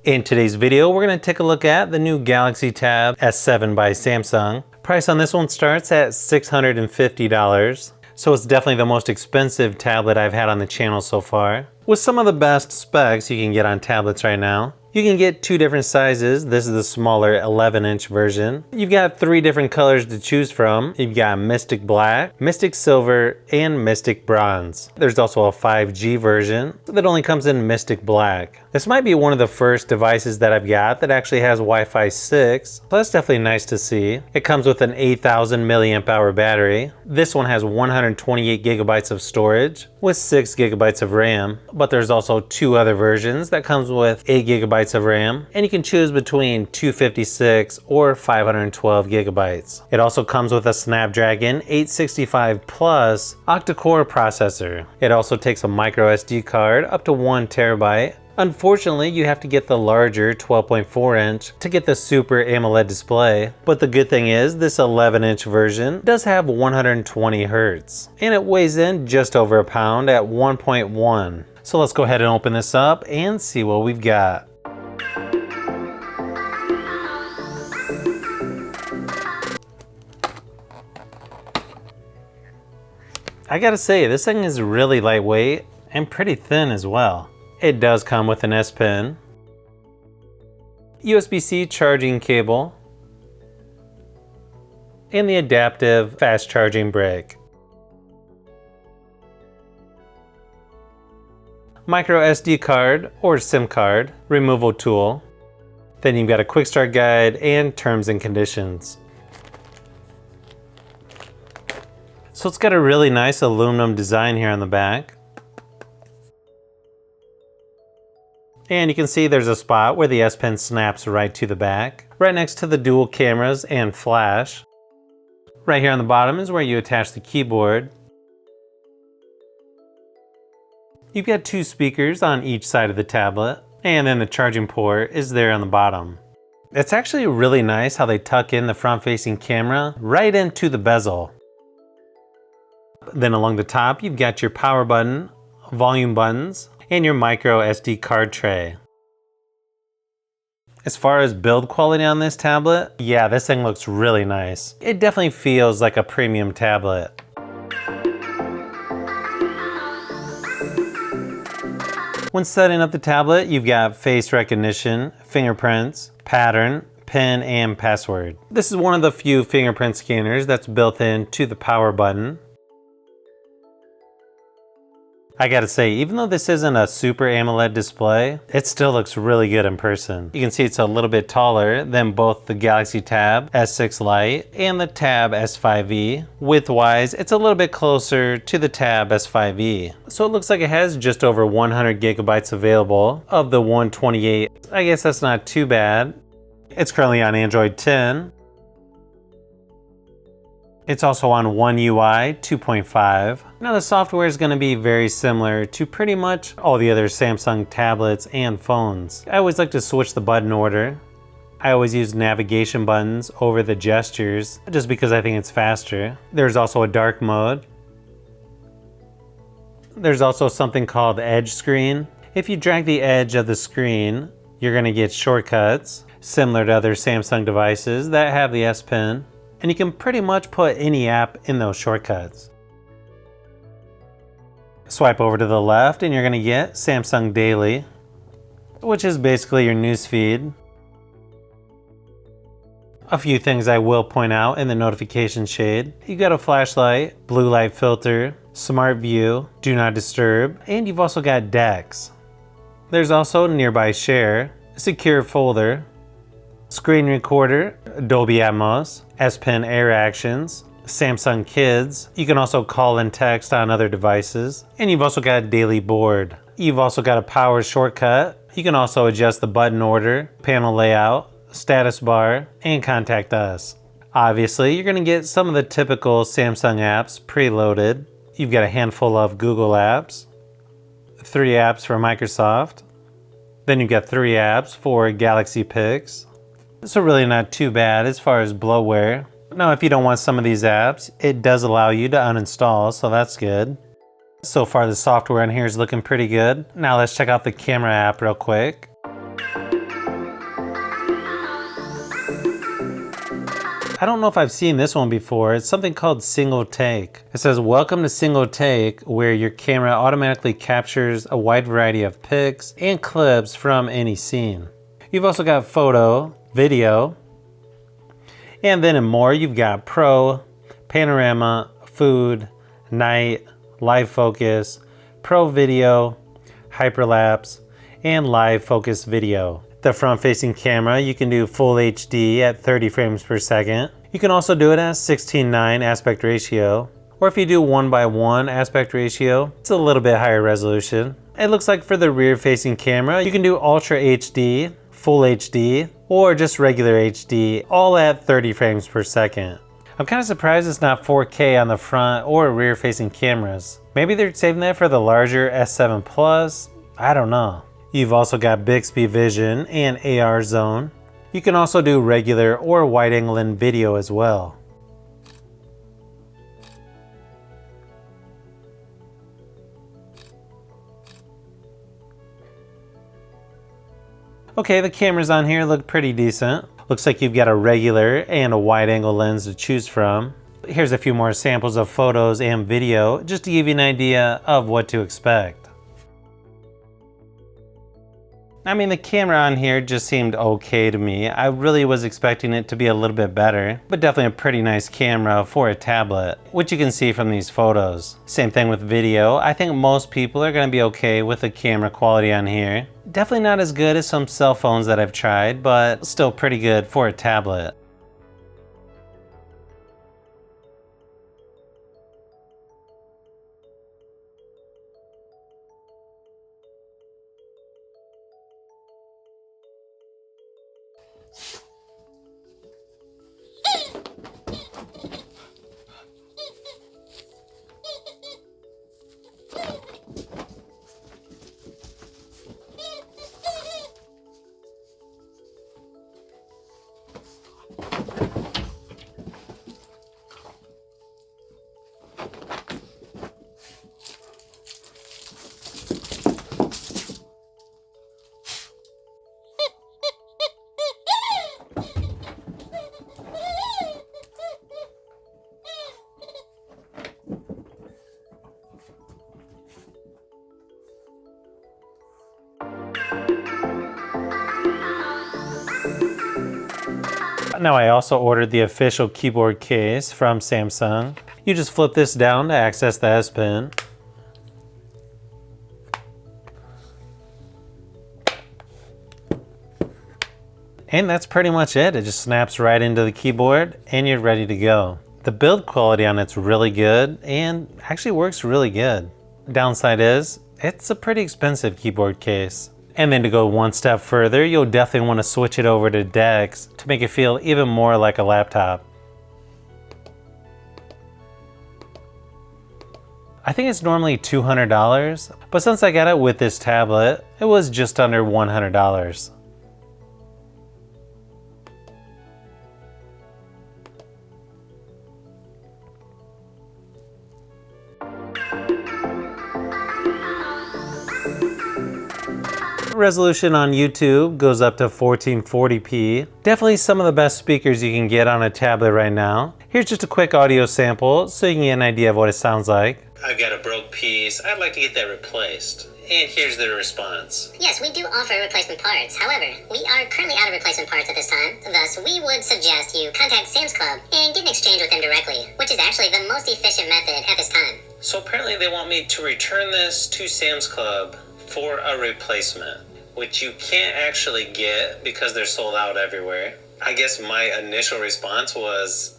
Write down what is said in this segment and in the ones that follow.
In today's video, we're going to take a look at the new Galaxy Tab S7 by Samsung. Price on this one starts at $650, so it's definitely the most expensive tablet I've had on the channel so far. With some of the best specs you can get on tablets right now. You can get two different sizes. This is the smaller 11-inch version. You've got three different colors to choose from. You've got Mystic Black, Mystic Silver, and Mystic Bronze. There's also a 5G version that only comes in Mystic Black. This might be one of the first devices that I've got that actually has Wi-Fi 6, so that's definitely nice to see. It comes with an 8,000 milliamp hour battery. This one has 128 gigabytes of storage with 6 gigabytes of RAM, but there's also two other versions that comes with 8 gigabytes of RAM, and you can choose between 256 or 512 gigabytes. It also comes with a Snapdragon 865 Plus octa-core processor. It also takes a micro SD card up to 1 terabyte. Unfortunately, you have to get the larger 12.4 inch to get the Super AMOLED display, but the good thing is this 11-inch version does have 120 Hz, and it weighs in just over a pound at 1.1. So let's go ahead and open this up and see what we've got. I gotta say, this thing is really lightweight and pretty thin as well. It does come with an S Pen, USB-C charging cable, and the adaptive fast charging brick. Micro SD card or SIM card removal tool. Then you've got a quick start guide and terms and conditions. So it's got a really nice aluminum design here on the back. And you can see there's a spot where the S Pen snaps right to the back, right next to the dual cameras and flash. Right here on the bottom is where you attach the keyboard. You've got two speakers on each side of the tablet, and then the charging port is there on the bottom. It's actually really nice how they tuck in the front-facing camera right into the bezel. Then along the top, you've got your power button, volume buttons, and your micro SD card tray. As far as build quality on this tablet, yeah, this thing looks really nice. It definitely feels like a premium tablet. When setting up the tablet, you've got face recognition, fingerprints, pattern, PIN, and password. This is one of the few fingerprint scanners that's built into the power button. I gotta say, even though this isn't a Super AMOLED display, it still looks really good in person. You can see it's a little bit taller than both the Galaxy Tab S6 Lite and the Tab S5e. Width-wise, it's a little bit closer to the Tab S5e. So it looks like it has just over 100 gigabytes available of the 128. I guess that's not too bad. It's currently on Android 10. It's also on One UI 2.5. Now the software is going to be very similar to pretty much all the other Samsung tablets and phones. I always like to switch the button order. I always use navigation buttons over the gestures just because I think it's faster. There's also a dark mode. There's also something called Edge Screen. If you drag the edge of the screen, you're going to get shortcuts similar to other Samsung devices that have the S Pen. And you can pretty much put any app in those shortcuts. Swipe over to the left and you're going to get Samsung Daily, which is basically your news feed. A few things I will point out in the notification shade. You got a flashlight, blue light filter, smart view, do not disturb, and you've also got DeX. There's also nearby share, secure folder, screen recorder, Dolby Atmos, S Pen Air Actions, Samsung Kids. You can also call and text on other devices. And you've also got Daily Board. You've also got a power shortcut. You can also adjust the button order, panel layout, status bar, and contact us. Obviously, you're going to get some of the typical Samsung apps preloaded. You've got a handful of Google apps, 3 apps for Microsoft. Then you've got 3 apps for Galaxy Pix. So really not too bad as far as bloatware. Now if you don't want some of these apps, it does allow you to uninstall, so that's good. So far the software on here is looking pretty good. Now let's check out the camera app real quick. I don't know if I've seen this one before. It's something called Single Take. It says, welcome to Single Take, where your camera automatically captures a wide variety of pics and clips from any scene. You've also got photo, video, and then in more, you've got pro, panorama, food, night, live focus, pro video, hyperlapse, and live focus video. The front-facing camera, you can do full HD at 30 frames per second. You can also do it at 16:9 aspect ratio, or if you do 1:1 aspect ratio, it's a little bit higher resolution. It looks like for the rear-facing camera, you can do Ultra HD, Full HD, or just regular HD, all at 30 frames per second. I'm kind of surprised it's not 4K on the front or rear-facing cameras. Maybe they're saving that for the larger S7 Plus? I don't know. You've also got Bixby Vision and AR Zone. You can also do regular or wide-angle in video as well. Okay, the cameras on here look pretty decent. Looks like you've got a regular and a wide-angle lens to choose from. Here's a few more samples of photos and video just to give you an idea of what to expect. I mean, the camera on here just seemed okay to me. I really was expecting it to be a little bit better, but definitely a pretty nice camera for a tablet, which you can see from these photos. Same thing with video. I think most people are gonna be okay with the camera quality on here. Definitely not as good as some cell phones that I've tried, but still pretty good for a tablet. Now I also ordered the official keyboard case from Samsung. You just flip this down to access the S Pen. And that's pretty much it. It just snaps right into the keyboard and you're ready to go. The build quality on it's really good and actually works really good. Downside is, it's a pretty expensive keyboard case. And then to go one step further, you'll definitely want to switch it over to DeX to make it feel even more like a laptop. I think it's normally $200, but since I got it with this tablet, it was just under $100. Resolution on YouTube goes up to 1440p. Definitely some of the best speakers you can get on a tablet right now. Here's just a quick audio sample so you can get an idea of what it sounds like. I've got a broke piece. I'd like to get that replaced. And here's the response. Yes, we do offer replacement parts. However, we are currently out of replacement parts at this time. Thus, we would suggest you contact Sam's Club and get an exchange with them directly, which is actually the most efficient method at this time. So apparently they want me to return this to Sam's Club for a replacement, which you can't actually get because they're sold out everywhere. I guess my initial response was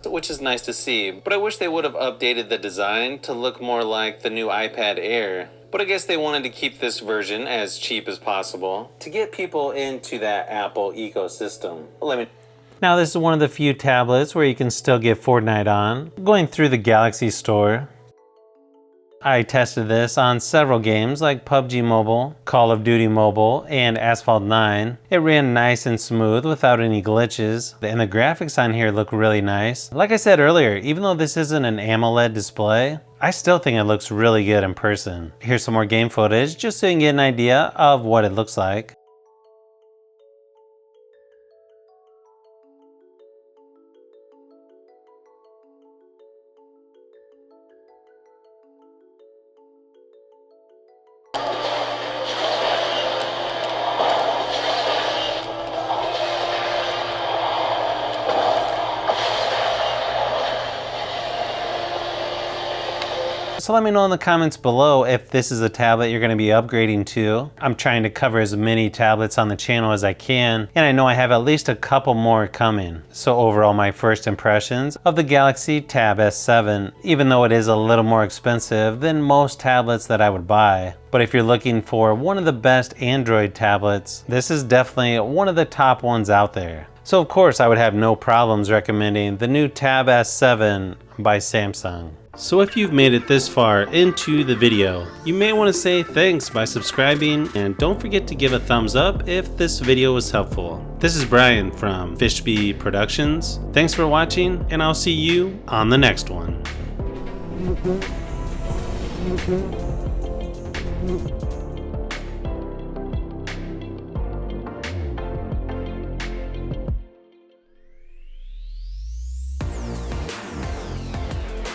which is nice to see, but I wish they would have updated the design to look more like the new iPad Air. But I guess they wanted to keep this version as cheap as possible to get people into that Apple ecosystem. Now this is one of the few tablets where you can still get Fortnite on. Going through the Galaxy Store, I tested this on several games like PUBG Mobile, Call of Duty Mobile, and Asphalt 9. It ran nice and smooth without any glitches, and the graphics on here look really nice. Like I said earlier, even though this isn't an AMOLED display, I still think it looks really good in person. Here's some more game footage just so you can get an idea of what it looks like. So let me know in the comments below if this is a tablet you're going to be upgrading to. I'm trying to cover as many tablets on the channel as I can, and I know I have at least a couple more coming. So overall, my first impressions of the Galaxy Tab S7, even though it is a little more expensive than most tablets that I would buy. But if you're looking for one of the best Android tablets, this is definitely one of the top ones out there. So of course, I would have no problems recommending the new Tab S7 by Samsung. So if you've made it this far into the video, you may want to say thanks by subscribing, and don't forget to give a thumbs up if this video was helpful. This is Brian from Fishbee Productions. Thanks for watching, and I'll see you on the next one.